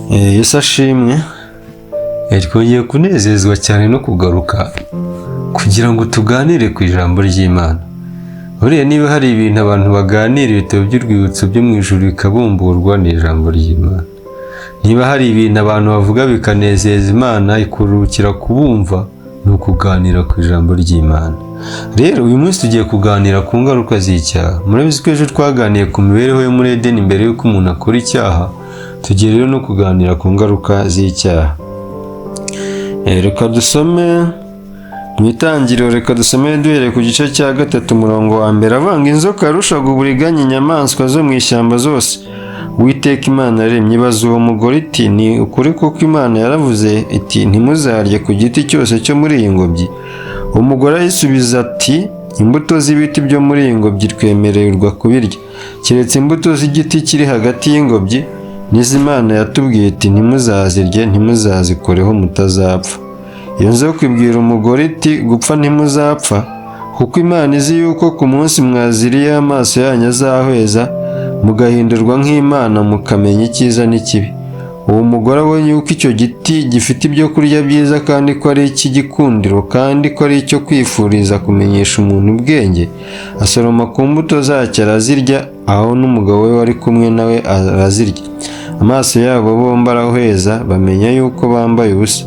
Yesu ashimwe. Twongeye kunezezwa cyane no kugaruka kugira ngo tuganire ku ijambo ry'Imana. Buriya niba hari ibintu abantu baganira ibitabo by'urwibutso byo mu ijuru bikabumburwa ni ijambo ry'Imana. Niba hari ibintu abantu bavuga bikanezeza Imana ikurukira kubumva ni ukuganira ku ijambo ry'Imana. Rero uyu munsi tugiye kuganira ku ngaruka z'icyaha. Murabizi ko ejo twaganiye ku mibereho yo muri Edeni mbere y'uko umuntu akora icyaha. Tugiye rero no kuganira ku ngaruka z'icyaha. Reka dusome mu itangiriro, reka dusome duhereye ku gice cya 3 umurongo wa mbere. Avanga inzoka yarushaga uburiganya inyamaswa zo mu ishyamba zose Uwiteka Imana yaremye. Ibaza uwo mugore iti, ni ukuri koko Imana yaravuze iti ntimuzarye ku giti cyose cyo muri iyi ngobyi? Umugore arayisubiza ati, imbuto z'ibiti byo muri iyi ngobyi twemererwa kubirya, keretse imbuto z'igiti kiri hagati y'ingobyi nizo Imana yatubwiye iti ntimuzazirye, ntimuzazikoreho mutazapfa. Iyo nzoka ibwira umugore iti, gupfa ntimuzapfa, kuko Imana izi yuko ku munsi mwaziriye amaso yanyu azahweza, mugahindurwa nk'Imana mukamenya icyiza n'ikibi. Uwo mugore abonye yuko icyo giti gifite ibyo kurya byiza kandi ko ari icy'igikundiro kandi ko ari icyo kwifuriza kumenyesha umuntu ubwenge, asoroma ku mbuto zacyo arazirya, aho n'umugabo we wari kumwe nawe arazirya. Amaso yabo bombi arahweza, bamenya yuko bambaye ubusa,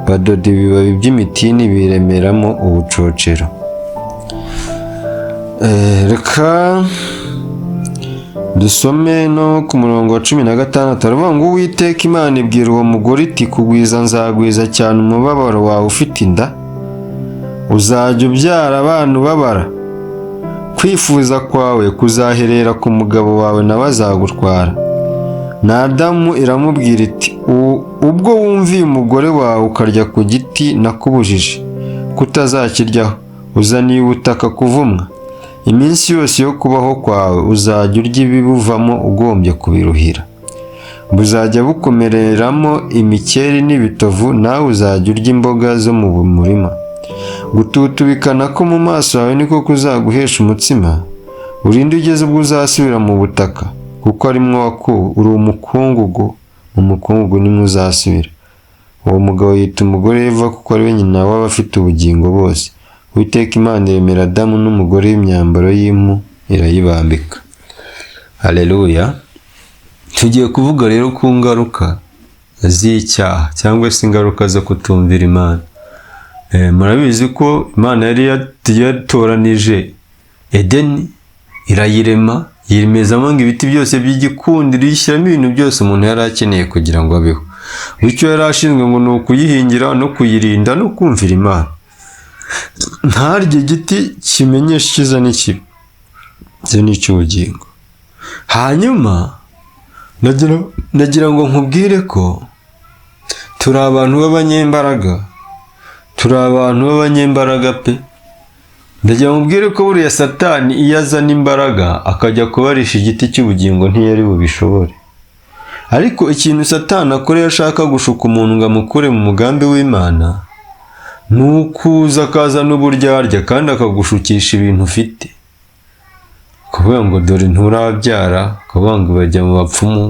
badoda ibibabi by'imitini biremeramo ubucocero. Reka dusome no ku murongo wa 16. Aravuga ngo Uwiteka Imana ibwira uwo mugore iti, kugwiza nzagwiza cyane umubabaro wawe ufite inda, uzajya ubyara abana ubabara, kwifuza kwawe kuzaherera ku mugabo wawe nawe azagutwara. Na Adamu iramubwira iti, ubwo wumviye umugore wawe ukarya ku giti nakubujije kutazakiryaho, uzaniye ubutaka kuvumwa. Iminsi yose yo kubaho kwawe uzajya urya ibibuvamo ugombye kubiruhira. Buzajya bukomereramo imikeri n'ibitovu, nawe uzajya urya imboga zo mu murima. Gututubikana ko mu maso yawe niko kuzaguhesha umutsima, urinde ugeze ubwo uzasubira mu butaka, kuko arimwo wakuwe, uri umukungugu, mu mukungugu nimwe uzasubira. Uwo mugabo yita umugore Eva, kuko ari we nyina w'abafite ubugingo bose. Uwiteka Imana iremera Adamu n'umugore w'imyambaro y'impu irayibambika. Haleluya. Tugiye kuvuga rero ku ngaruka z'icyaha cyangwa se ingaruka zo kutumvira Imana. Murabizi ko Imana yari yatoranije Edeni, irayirema, yiremezamo ngo ibiti byose by'igikundiro, ishyiramo ibintu byose umuntu yari akeneye kugira ngo abeho. Bityo yari ashinzwe ngo ni ukuyihingira no kuyirinda no kumvira Imana. Ntarye igiti kimenyesha icyiza n'ikibi, icyo ni icy'ubugingo. Hanyuma nagira ngo nkubwire ko turi abantu b'abanyembaraga, turi abantu b'abanyembaraga pe. Ndagira ngo nkubwire ko buriya Satani iyo azana imbaraga akajya kubarisha igiti cy'ubugingo ntiyari bubishobore. Ariko ikintu Satani akora ashaka gushuka umuntu ngo amukure mu mugambi w'Imana, nukuza akazana uburyarya kandi akagushukisha ibintu ufite. Kuvuga ngo dore nturabyara, kuvuga ngo bajya mu bapfumu.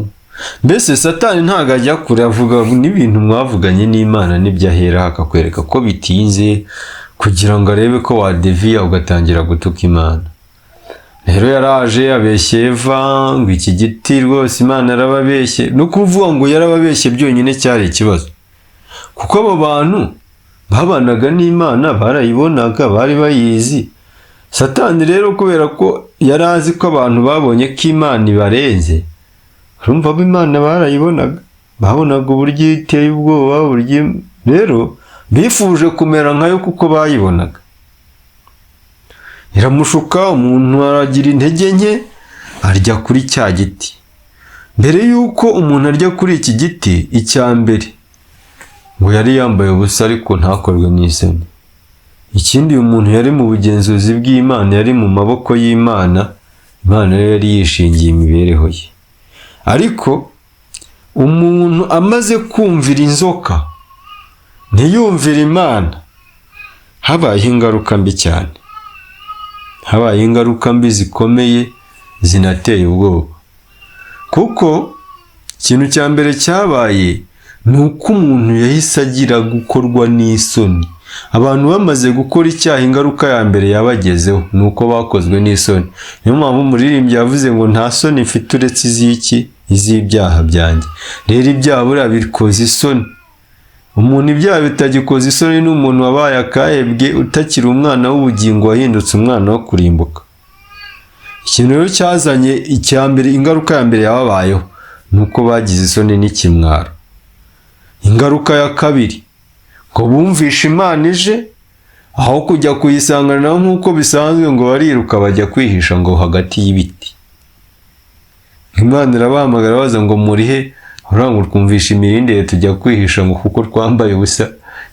Mbese Satani ntago ajya kure, avuga n'ibintu mwavuganye n'Imana n'ibyahera akakwereka ko bitinze kugira ngo arebe ko wadeviya ugatangira gutuka Imana. Rero yaraje abeshye Eva ngo iki giti rwose Imana yarababeshye. No kuvuga ngo yarababeshye byonyine cyari ikibazo, kuko abo bantu babanaga n'Imana barayibonaga, bari bayizi. Satani rero kubera ko yari azi ko abantu babonye ko Imana ibarenze, urumva ko Imana barayibonaga, babonaga uburyo iteye ubwoba, rero bifuje kumera nkayo kuko bayibonaga. Iramushuka, umuntu aragira intege nke, arya kuri cya giti. Mbere yuko umuntu arya kuri iki giti, icya mbere ngo yari yambaye ubusa ariko ntakorwe n'isoni. Ikindi, umuntu yari mu bugenzuzi bw'Imana, yari mu maboko y'Imana. Imana yari yishingiye imibereho ye. Ariko umuntu amaze kumvira inzoka ntiyumvira Imana, habayeho ingaruka mbi cyane. habaye ingaruka mbi zikomeye zinateye ubwoba. Kuko ikintu cya mbere cyabaye ni uko umuntu yahise agira gukorwa n'isoni. Abantu bamaze gukora icyaha, ingaruka ya mbere yabagezeho ni uko bakozwe n'isoni. Niyo mpamvu umuririmbyi yavuze ngo nta soni mfite uretse iz'ibyaha byanjye. Rero ibyaha buriya bikoze isoni. Umuntu ibyaha bitagikoze isoni ni umuntu wabaye akahebwe, utakiri umwana w'ubugingo, wahindutse umwana wo kurimbuka. Ikintu rero cyazanye icya mbere, ingaruka ya mbere yababayeho ni uko bagize isoni n'ikimwaro. Ingaruka ya kabiri, ngo bumvishe Imana ije, aho kujya kuyisangana nabo nk'uko bisanzwe, ngo bariruka bajya kwihisha ngo hagati y'ibiti. Imana irabahamagara baza ngo murihe, urangwa twumvisha imirindire tujya kwihisha ngo kuko twambaye ubusa.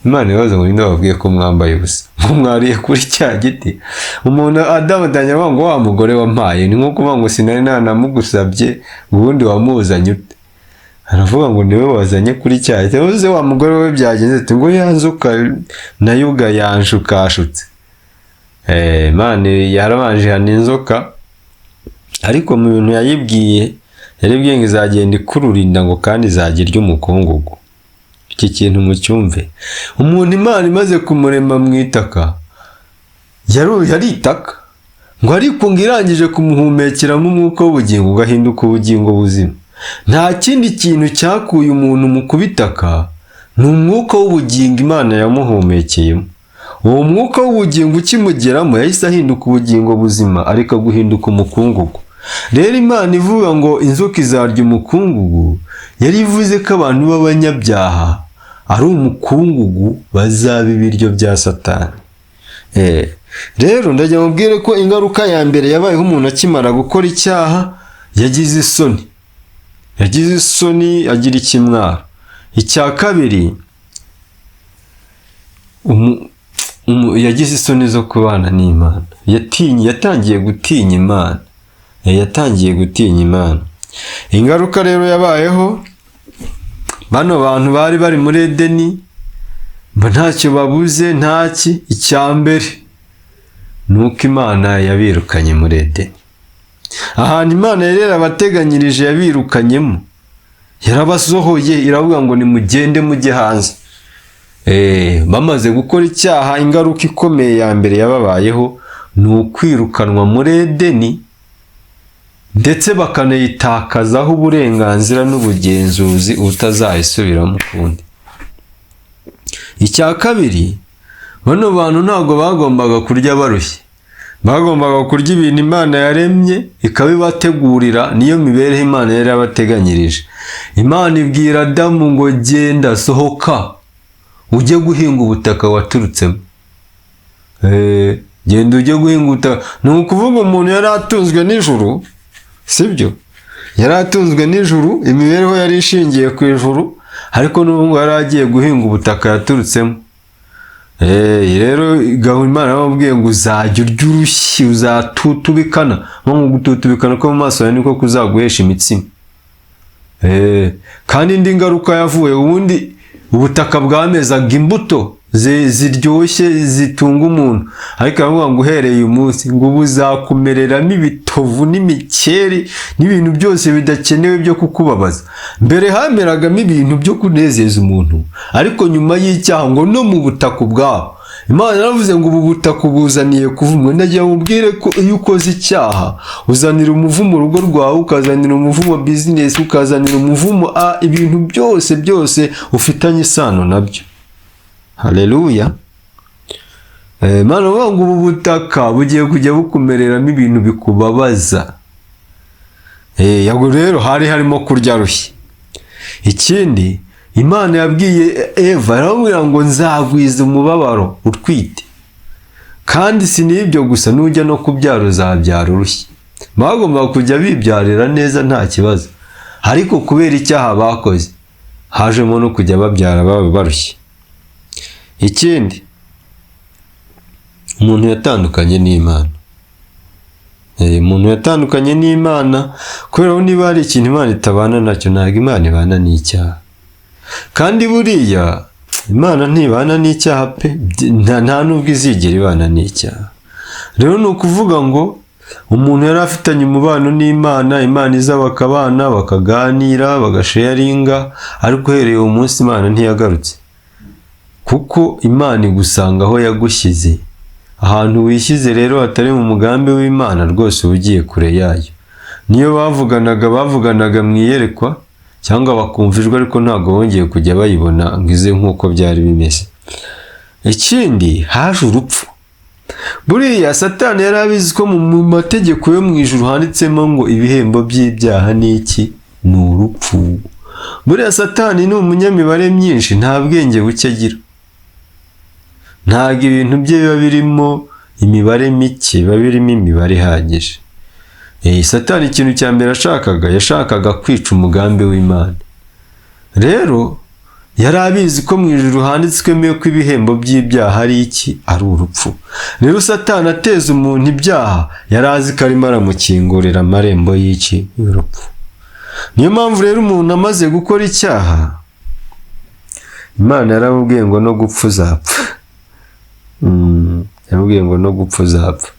Imana ibaza ngo ninde wabwiye ko mwambaye ubusa? Ngo mwariye kuri cya giti. Umuntu Adamu atangira avuga ngo wa mugore wampaye, ni nko kuvuga ngo sinari nanamugusabye, ubundi wamuzanye ute? Aravuga ngo niwe wazanye kuri cya giti. Uze wa mugore we byagenze ati ngo yanzuka nayo yanshukashutse. Imana yarabanje hana inzoka, ariko mu bintu yayibwiye yaribwiye ngo izagenda ikururinda ngo kandi izagirya umukungugu. Iki kintu mucyumve. Umuntu Imana imaze kumurema mu itaka, yari itaka, ngo ariko ngo irangije kumuhumekeramo umwuka w'ubugingo, ugahinduka ubugingo buzima. Nta kindi kintu cyakuye umuntu mu kubitaka, ni umwuka w'ubugingo Imana yamuhumekeyemo. Uwo mwuka w'ubugingo ukimugeramo yahise ahinduka ubugingo buzima, ariko guhinduka umukungugu. Rero Imana ivuga ngo inzoka izarya umukungugu, yari ivuze ko abantu b'abanyabyaha ari umukungugu, bazaba ibiryo bya Satani. Rero ndajya mubwire ko ingaruka ya mbere yabayeho umuntu akimara gukora icyaha, yagize isoni. Yagize isoni, agira ikimwaro. Icya kabiri, yagize isoni zo kubana n'Imana. Yatangiye gutinya Imana. Yatangiye gutinya Imana. Ingaruka rero yabayeho, bano bantu bari bari muri Edeni, ntacyo babuze, ntaki. Icya mbere ni uko Imana yabirukanye muri Edeni. Ahantu Imana yari yarabateganyirije yabirukanyemo, yarabasohoye, iravuga ngo nimugende mujye hanze. Bamaze gukora icyaha, ingaruka ikomeye ya mbere yababayeho ni ukwirukanwa muri Edeni, ndetse bakanayitakazaho uburenganzira n'ubugenzuzi utazayisubiramo ukundi. Icya kabiri, bano bantu ntabwo bagombaga kurya barushye. Bagombaga kurya ibintu Imana yaremye ikabibategurira, niyo mibereho Imana yari yabateganyirije. Imana ibwira Adamu ngo genda, sohoka, ujye guhinga ubutaka waturutsemo. Genda ujye guhinga ubutaka. Ni ukuvuga umuntu yari atunzwe n'ijuru, sibyo? Yari atunzwe n'ijuru, imibereho yari ishingiye ku ijuru, ariko n'ubu yari agiye guhinga ubutaka yaturutsemo. Rero Imana yamubwiye ngo uzajya urya urushyi, uzatutubikana. Nko gututubikana ko mu maso yawe niko kuzaguhesha imitsima. Kandi indi ngaruka yavuye, ubundi ubutaka bwamezaga imbuto ziryoshye zitunga umuntu, ariko aravuga ngo uhereye uyu munsi ngo buzakumereramo ibitovu n'imikeri n'ibintu byose bidakenewe byo kukubabaza. Mbere hameragamo ibintu byo kunezeza umuntu, ariko nyuma y'icyaha ngo no mu butaka ubwaho Imana yaravuze ngo ubu butaka ubuzaniye kuvumwa. Ndagira mubwire ko iyo ukoze icyaha uzanira umuvumo urugo rwawe, ukazanira umuvumo business, ukazanira umuvumo ibintu byose ufitanye isano nabyo. Haleluya. Imana ivuga ngo ubu butaka bugiye kujya bukumereramo ibintu bikubabaza. Yago rero hari harimo kurya rushye. Ikindi Imana yabwiye Eva, aramubwira ngo nzagwiza umubabaro utwite. Kandi si n'ibyo gusa, nujya no kubyara uzabyara urushye. Bagomba kujya bibyarira neza nta kibazo, ariko kubera icyaha bakoze hajemo no kujya babyara barushye. Ikindi, umuntu yatandukanye n'Imana. Umuntu yatandukanye n'Imana kubera ko niba hari ikintu Imana itabana nacyo, ntabwo Imana ibana n'icyaha. Kandi buriya Imana ntibana n'icyaha pe, nta nubwo izigera ibana n'icyaha. rero ni ukuvuga ngo umuntu yari afitanye umubano n'Imana, Imana iza bakabana bakaganira bagasharinga, ariko uhereye uwo munsi Imana ntiyagarutse, kuko Imana igusanga aho yagushyize. Ahantu wishyize rero hatari mu mugambi w'Imana rwose ugiye kure yayo. Niyo bavuganaga mu iyerekwa cyangwa bakumvijwe, ariko ntabwo bongeye kujya bayibona ngize nk'uko byari bimeze. Ikindi, haje urupfu. Buriya Satani yari abizi ko mu mategeko yo mu ijuru handitsemo ngo ibihembo by'ibyaha ni iki? Ni urupfu. Buriya Satani ni umunyamibare myinshi, nta bwenge buke agira. Ntabwo ibintu bye biba birimo imibare mike, biba birimo imibare ihagije. Satani ikintu cya mbere yashakaga kwica umugambi w'Imana. Rero yari abizi ko mu ijuru handitswemo ko ibihembo by'ibyaha ari iki? Ari urupfu. Rero Satani ateza umuntu ibyaha, yari azi ko arimo aramukingurira amarembo y'iki? Y'urupfu. Niyo mpamvu rero umuntu amaze gukora icyaha, Imana yaramubwiye ngo no gupfa uzapfa. Yaramubwiye ngo no gupfa uzapfa.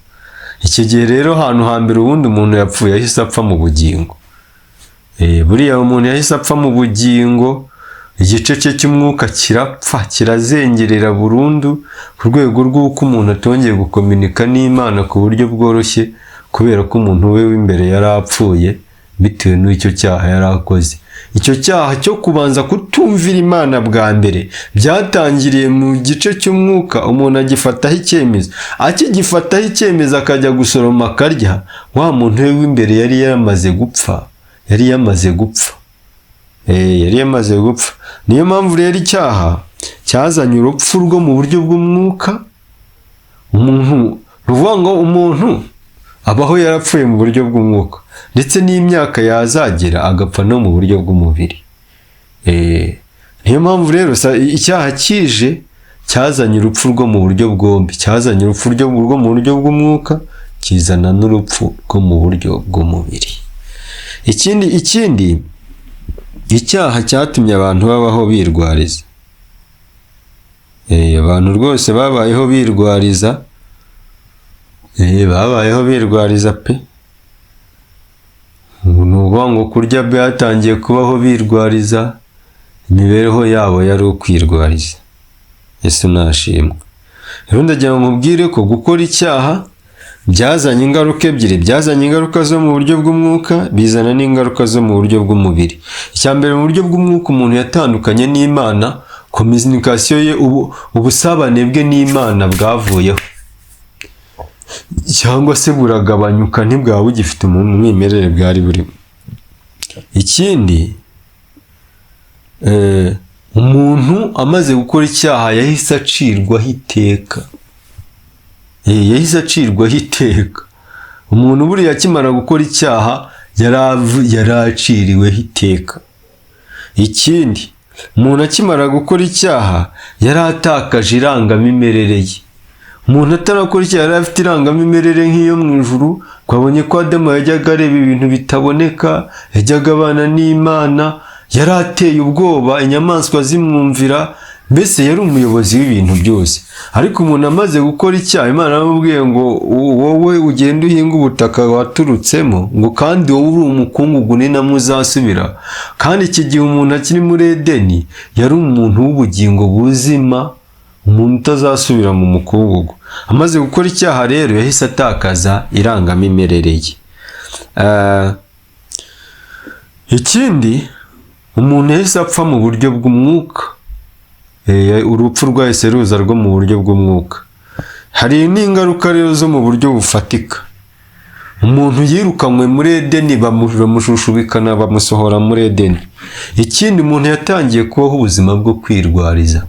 Iki gihe rero ahantu hambere ubundi umuntu yapfuye yahise apfa mu bugingo. Buriya umuntu yahise apfa mu bugingo, igice cye cy'umwuka kirapfa, kirazengerera burundu, ku rwego rw'uko umuntu atongeye gukominika n'Imana ku buryo bworoshye, kubera ko umuntu we w'imbere yari apfuye bitewe n'icyo cyaha yari akoze. Icyo cyaha cyo kubanza kutumvira Imana bwa mbere byatangiriye mu gice cy'umwuka, umuntu agifataho icyemezo. Akigifataho icyemezo akajya gusoroma akarya, wa muntu we w'imbere yari yamaze gupfa. Yari yamaze gupfa. Niyo mpamvu rero icyaha cyazanye urupfu rwo mu buryo bw'umwuka. Ruvuga ngo umuntu abaho yarapfuye mu buryo bw'umwuka, ndetse n'imyaka yazagera agapfa no mu buryo bw'umubiri. Niyo mpamvu rero icyaha kije cyazanye urupfu rwo mu buryo bwombi. Cyazanye urupfu rwo mu buryo bw'umwuka, kizana n'urupfu rwo mu buryo bw'umubiri. Ikindi icyaha cyatumye abantu babaho birwariza. Abantu rwose babayeho birwariza. Babayeho birwariza pe. Ni ukuvuga ngo kurya byatangiye kubaho birwariza, imibereho yabo yari ukwirwariza. Yesu nashimwe. Rero ndagira ngo mubwire ko gukora icyaha byazanye ingaruka ebyiri. Byazanye ingaruka zo mu buryo bw'umwuka, bizana n'ingaruka zo mu buryo bw'umubiri. Icya mbere, mu buryo bw'umwuka umuntu yatandukanye n'Imana, kominikasiyo ye, ubusabane bwe n'Imana bwavuyeho, cyangwa se buragabanyuka, ntibwaba bugifite umwimerere bwari burimo. Ikindi, umuntu amaze gukora icyaha yahise acirwaho iteka. Umuntu buriya akimara gukora icyaha yari aciriweho iteka. Ikindi, umuntu akimara gukora icyaha yari atakaje irangamimerere ye. Umuntu atarakora icyaha yari afite irangamimerere nk'iyo mu ijuru. Twabonye ko Adamu yajyaga areba ibintu bitaboneka, yajyaga abana n'Imana, yari ateye ubwoba, inyamaswa zimwumvira, mbese yari umuyobozi w'ibintu byose. Ariko umuntu amaze gukora icyaha, Imana yaramubwiye ngo wowe ugende uhinga ubutaka waturutsemo, ngo kandi wowe uri umukungugu ni namwe uzasubira. Kandi iki gihe umuntu akiri muri Edeni yari umuntu w'ubugingo buzima, umuntu utazasubira mu mukungugu. Amaze gukora icyaha rero yahise atakaza irangamimerere ye. Ikindi, umuntu yahise apfa mu buryo bw'umwuka. Urupfu rwahise ruza rwo mu buryo bw'umwuka. Hari n'ingaruka rero zo mu buryo bufatika. Umuntu yirukanywe muri Edeni, bamushushubikana bamusohora muri Edeni. Ikindi, umuntu yatangiye kubaho ubuzima bwo kwirwariza.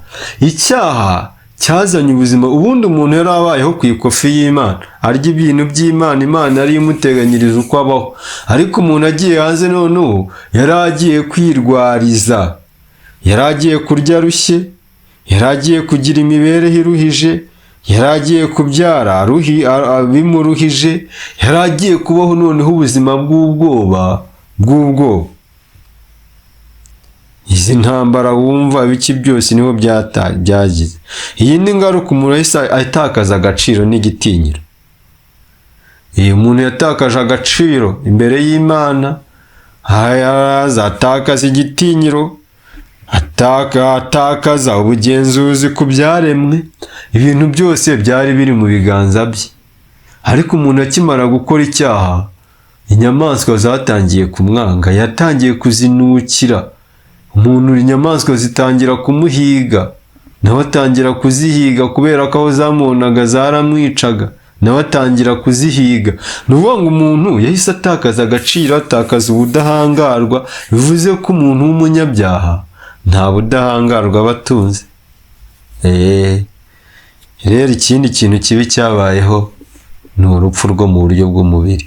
Icyaha cyazanye ubuzima, ubundi umuntu yari abayeho ku ikofi y'Imana, arya ibintu by'Imana, Imana yari imuteganyiriza uko abaho. Ariko umuntu agiye hanze noneho yari agiye kwirwariza, yari agiye kurya arushye, yari agiye kugira imibereho iruhije, yari agiye kubyara bimuruhije, yari agiye kubaho noneho ubuzima bw'ubwoba. Izi ntambara wumva biki byose niho byagize. Iyi ni ingaruka, umuntu yahise atakaza agaciro n'igitinyiro. Iyo umuntu yatakaje agaciro imbere y'Imana, azatakaza igitinyiro, atakaza ubugenzuzi ku byaremwe, ibintu byose byari biri mu biganza bye. Ariko umuntu akimara gukora icyaha, inyamaswa zatangiye kumwanga, yatangiye kuzinukira. Inyamaswa zitangira kumuhiga, nawe atangira kuzihiga kubera ko aho zamubonaga zaramwicaga, nawe atangira kuzihiga. Ni ukuvuga ngo umuntu yahise atakaza agaciro, atakaza ubudahangarwa, bivuze ko umuntu w'umunyabyaha nta budahangarwa aba atunze. Rero ikindi kintu kibi cyabayeho ni urupfu rwo mu buryo bw'umubiri.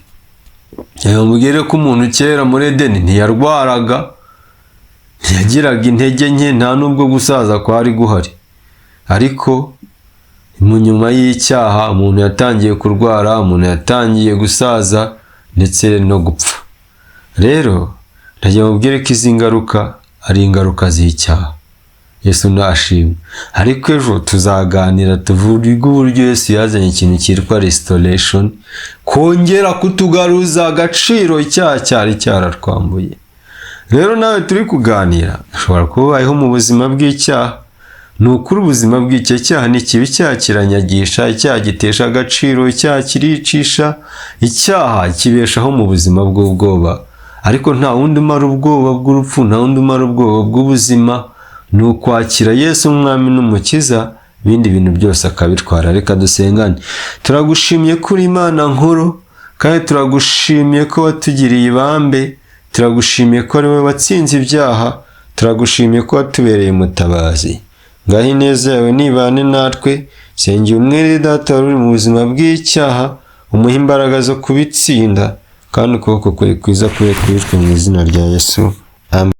Mubwire ko umuntu kera muri Edeni ntiyarwaraga, ntiyagiraga intege nke, nta n'ubwo gusaza kwari guhari. Ariko mu nyuma y'icyaha umuntu yatangiye kurwara, umuntu yatangiye gusaza ndetse no gupfa. Rero ndagira mubwire ko izi ngaruka ari ingaruka z'icyaha. Yesu nashimwe. Ariko ejo tuzaganira tuvuge uburyo Yesu yazanye ikintu cyitwa restoration, kongera kutugaruza agaciro icyaha cyari cyaratwambuye. Rero nawe turi kuganira ushobora kuba ubayeho mu buzima bw'icyaha. Ni ukuri ubuzima bw'icyo cyaha ni kibi, icyaha kiranyagisha, icyaha gitesha agaciro, icyaha kiricisha, icyaha kibeshaho mu buzima bw'ubwoba. Ariko nta wundi umara ubwoba bw'urupfu, nta wundi umara ubwoba bw'ubuzima. Ni ukwakira Yesu umwami n'umukiza, ibindi bintu byose akabitwara. Reka dusengane. Turagushimye kuri Imana nkuru, kandi turagushimiye ko watugiriye ibambe, turagushimiye ko ari wowe watsinze ibyaha, turagushimiye ko watubereye umutabazi. Ngaho ineza yawe nibane natwe, sengera umwere Data wari uri mu buzima bw'icyaha, umuha imbaraga zo kubitsinda, kandi ukuboko kwe kwiza kure kwitwe mu izina rya Yesu. Amen.